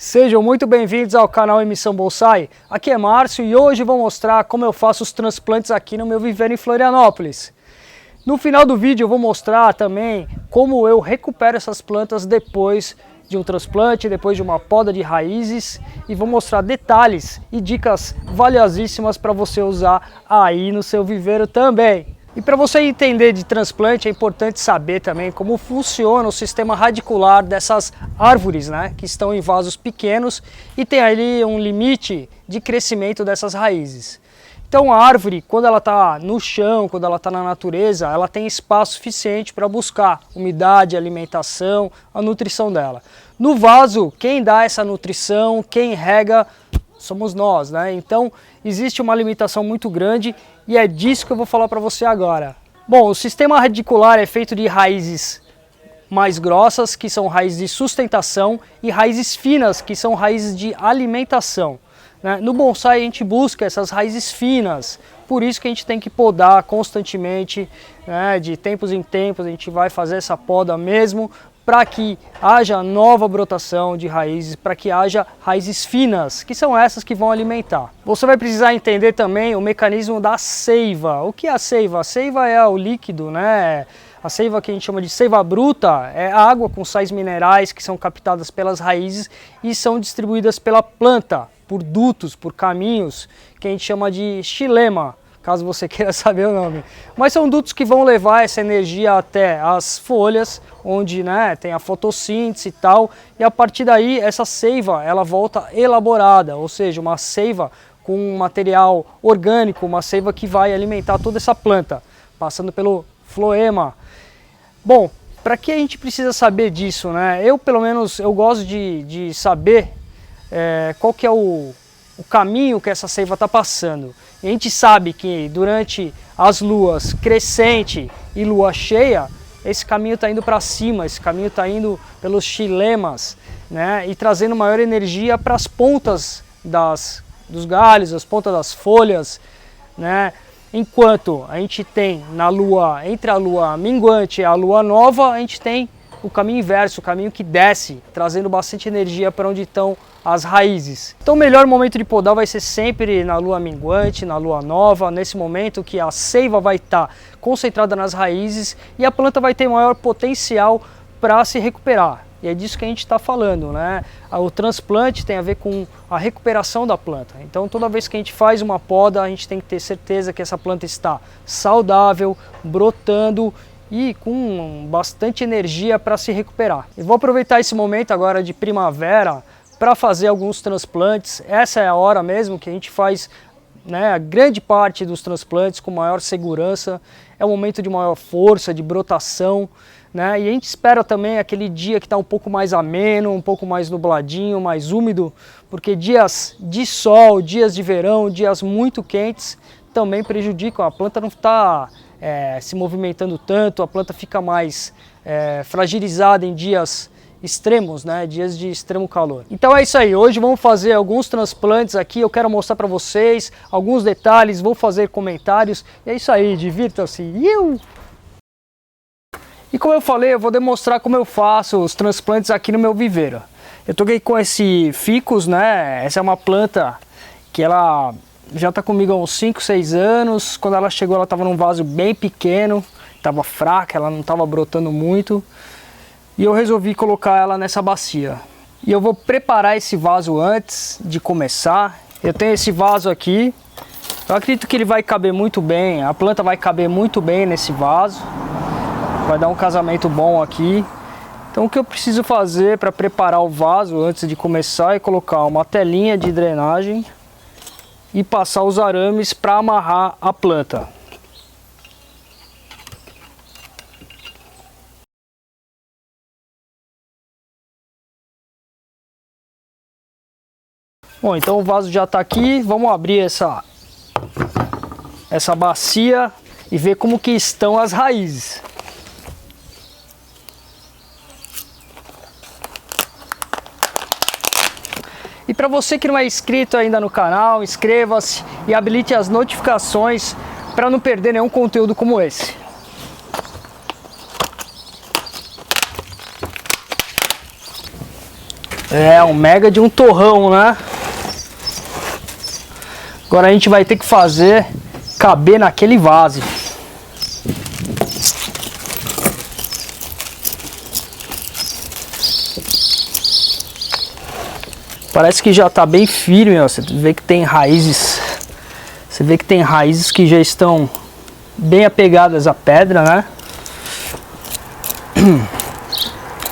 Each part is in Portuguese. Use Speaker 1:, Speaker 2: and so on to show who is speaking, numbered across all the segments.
Speaker 1: Sejam muito bem-vindos ao canal Emissão Bonsai. Aqui é Márcio e hoje vou mostrar como eu faço os transplantes aqui no meu viveiro em Florianópolis. No final do vídeo eu vou mostrar também como eu recupero essas plantas depois de um transplante, depois de uma poda de raízes, e vou mostrar detalhes e dicas valiosíssimas para você usar aí no seu viveiro também. E para você entender de transplante é importante saber também como funciona o sistema radicular dessas árvores, né, que estão em vasos pequenos e tem ali um limite de crescimento dessas raízes. Então a árvore, quando ela está no chão, quando ela está na natureza, ela tem espaço suficiente para buscar umidade, alimentação, a nutrição dela. No vaso, quem dá essa nutrição, quem rega, somos nós, né? Então existe uma limitação muito grande e é disso que eu vou falar para você agora. Bom, o sistema radicular é feito de raízes mais grossas, que são raízes de sustentação, e raízes finas, que são raízes de alimentação. No bonsai a gente busca essas raízes finas, por isso que a gente tem que podar constantemente, né? De tempos em tempos a gente vai fazer essa poda mesmo, para que haja nova brotação de raízes, para que haja raízes finas, que são essas que vão alimentar. Você vai precisar entender também o mecanismo da seiva. O que é a seiva? A seiva é o líquido, né? A seiva que a gente chama de seiva bruta é a água com sais minerais que são captadas pelas raízes e são distribuídas pela planta, por dutos, por caminhos, que a gente chama de xilema, caso você queira saber o nome. Mas são dutos que vão levar essa energia até as folhas, onde, né, tem a fotossíntese e tal, e a partir daí essa seiva ela volta elaborada, ou seja, uma seiva com um material orgânico, uma seiva que vai alimentar toda essa planta, passando pelo floema. Bom, para que a gente precisa saber disso, né? Eu, pelo menos, eu gosto de saber qual que é o caminho que essa seiva está passando. E a gente sabe que durante as luas crescente e lua cheia, esse caminho está indo para cima, esse caminho está indo pelos xilemas, né? E trazendo maior energia para as pontas dos galhos, as pontas das folhas, né? Enquanto a gente tem na lua, entre a lua minguante e a lua nova, a gente tem o caminho inverso, o caminho que desce, trazendo bastante energia para onde estão as raízes. Então o melhor momento de podar vai ser sempre na lua minguante, na lua nova, nesse momento que a seiva vai estar concentrada nas raízes e a planta vai ter maior potencial para se recuperar. E é disso que a gente está falando, né? O transplante tem a ver com a recuperação da planta. Então toda vez que a gente faz uma poda, a gente tem que ter certeza que essa planta está saudável, brotando e com bastante energia para se recuperar. Eu vou aproveitar esse momento agora de primavera para fazer alguns transplantes. Essa é a hora mesmo que a gente faz, né, a grande parte dos transplantes com maior segurança. É um momento de maior força, de brotação, né? E a gente espera também aquele dia que está um pouco mais ameno, um pouco mais nubladinho, mais úmido, porque dias de sol, dias de verão, dias muito quentes também prejudicam. A planta não está se movimentando tanto, a planta fica mais fragilizada em dias extremos, né? Dias de extremo calor. Então é isso aí, hoje vamos fazer alguns transplantes aqui, eu quero mostrar para vocês alguns detalhes, vou fazer comentários, e é isso aí, divirtam-se! E como eu falei, eu vou demonstrar como eu faço os transplantes aqui no meu viveiro. Eu tô aqui com esse ficus, né? Essa é uma planta que ela já está comigo há uns 5, 6 anos. Quando ela chegou, ela estava num vaso bem pequeno, estava fraca, ela não estava brotando muito. E eu resolvi colocar ela nessa bacia. E eu vou preparar esse vaso antes de começar. Eu tenho esse vaso aqui. Eu acredito que ele vai caber muito bem, a planta vai caber muito bem nesse vaso. Vai dar um casamento bom aqui. Então o que eu preciso fazer para preparar o vaso antes de começar é colocar uma telinha de drenagem e passar os arames para amarrar a planta. Bom, então o vaso já está aqui, vamos abrir essa bacia e ver como que estão as raízes. E para você que não é inscrito ainda no canal, inscreva-se e habilite as notificações para não perder nenhum conteúdo como esse. É, um mega de um torrão, né? Agora a gente vai ter que fazer caber naquele vaso. Parece que já tá bem firme, ó. Você vê que tem raízes. Você vê que tem raízes que já estão bem apegadas à pedra, né?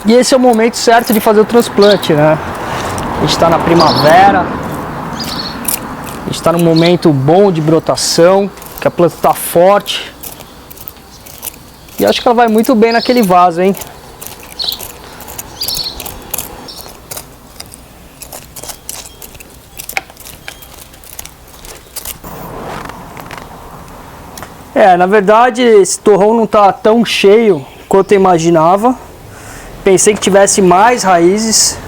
Speaker 1: E esse é o momento certo de fazer o transplante, né? A gente está na primavera. A gente está num momento bom de brotação, que a planta está forte. E acho que ela vai muito bem naquele vaso, hein? Na verdade esse torrão não está tão cheio quanto eu imaginava. Pensei que tivesse mais raízes.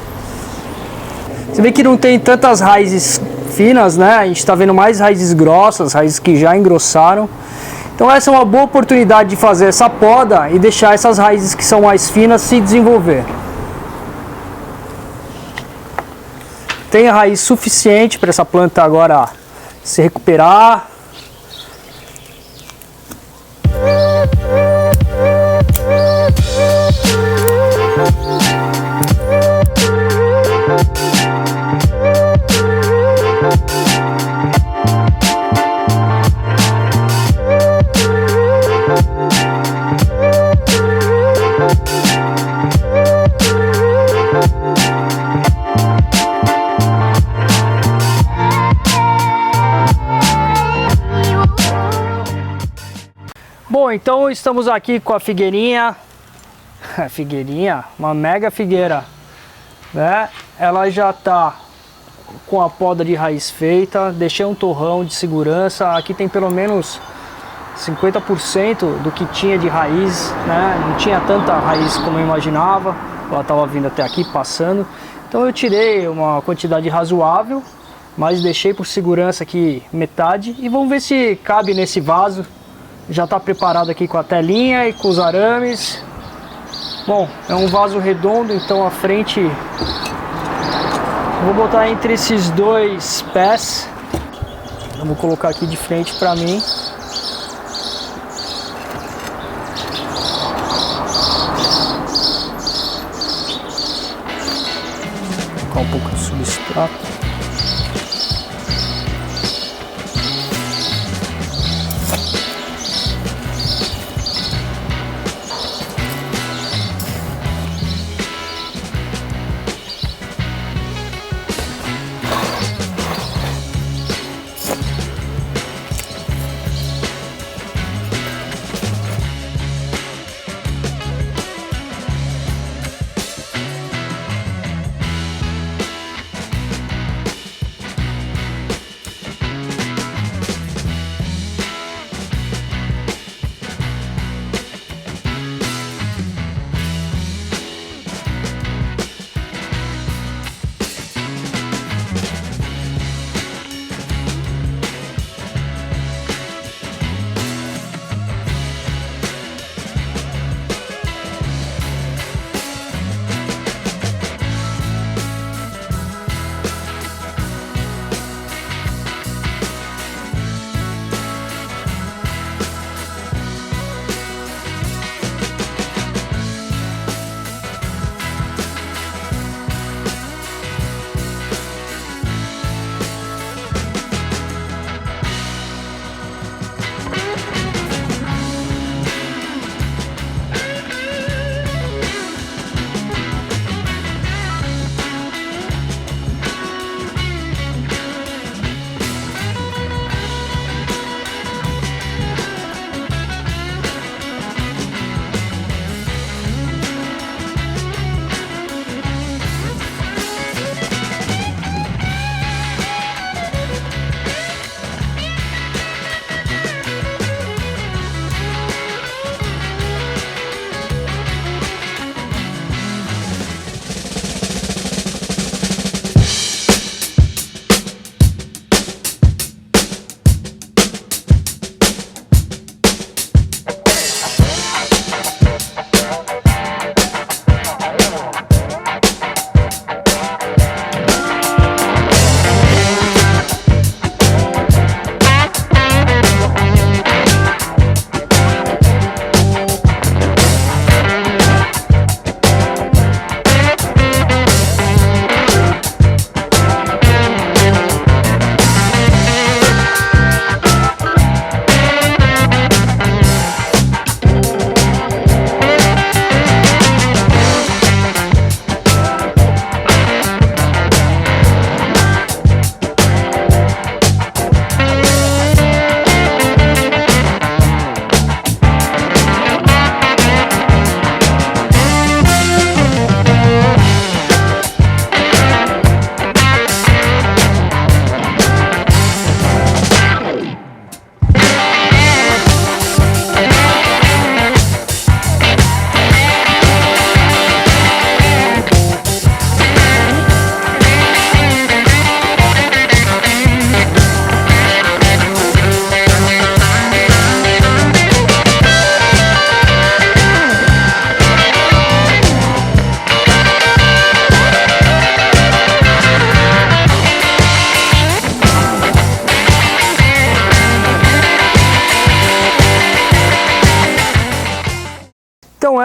Speaker 1: Você vê que não tem tantas raízes finas, né? A gente está vendo mais raízes grossas, raízes que já engrossaram. Então essa é uma boa oportunidade de fazer essa poda e deixar essas raízes que são mais finas se desenvolver. Tem a raiz suficiente para essa planta agora se recuperar. Bom, então estamos aqui com a figueirinha, uma mega figueira, né? Ela já está com a poda de raiz feita, deixei um torrão de segurança, aqui tem pelo menos 50% do que tinha de raiz, né? Não tinha tanta raiz como eu imaginava, ela estava vindo até aqui, passando, então eu tirei uma quantidade razoável, mas deixei por segurança aqui metade e vamos ver se cabe nesse vaso. Já está preparado aqui com a telinha e com os arames. Bom, é um vaso redondo, então a frente vou botar entre esses dois pés. Eu vou colocar aqui de frente para mim. Vou colocar um pouco de substrato.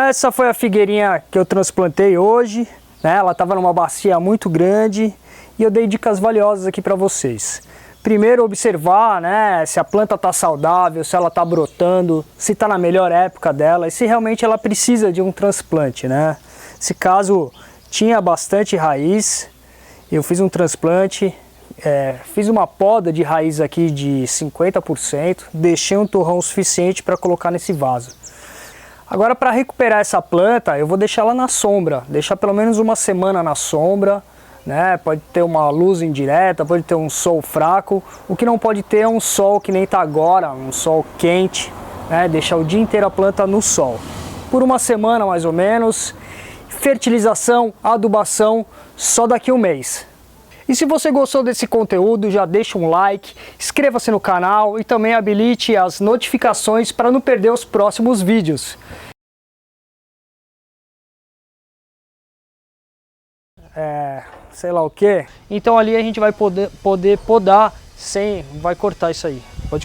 Speaker 1: essa foi a figueirinha que eu transplantei hoje, né? Ela estava numa bacia muito grande e eu dei dicas valiosas aqui para vocês. Primeiro, observar, né, se a planta está saudável, se ela está brotando, se está na melhor época dela e se realmente ela precisa de um transplante, né? Se caso tinha bastante raiz, eu fiz um transplante, fiz uma poda de raiz aqui de 50%, deixei um torrão suficiente para colocar nesse vaso. Agora, para recuperar essa planta, eu vou deixar ela na sombra, deixar pelo menos uma semana na sombra, né? Pode ter uma luz indireta, pode ter um sol fraco, o que não pode ter é um sol que nem está agora, um sol quente, né? Deixar o dia inteiro a planta no sol. Por uma semana mais ou menos, fertilização, adubação, só daqui a um mês. E se você gostou desse conteúdo, já deixa um like, inscreva-se no canal e também habilite as notificações para não perder os próximos vídeos. Sei lá o que. Então ali a gente vai poder podar sem, vai cortar isso aí.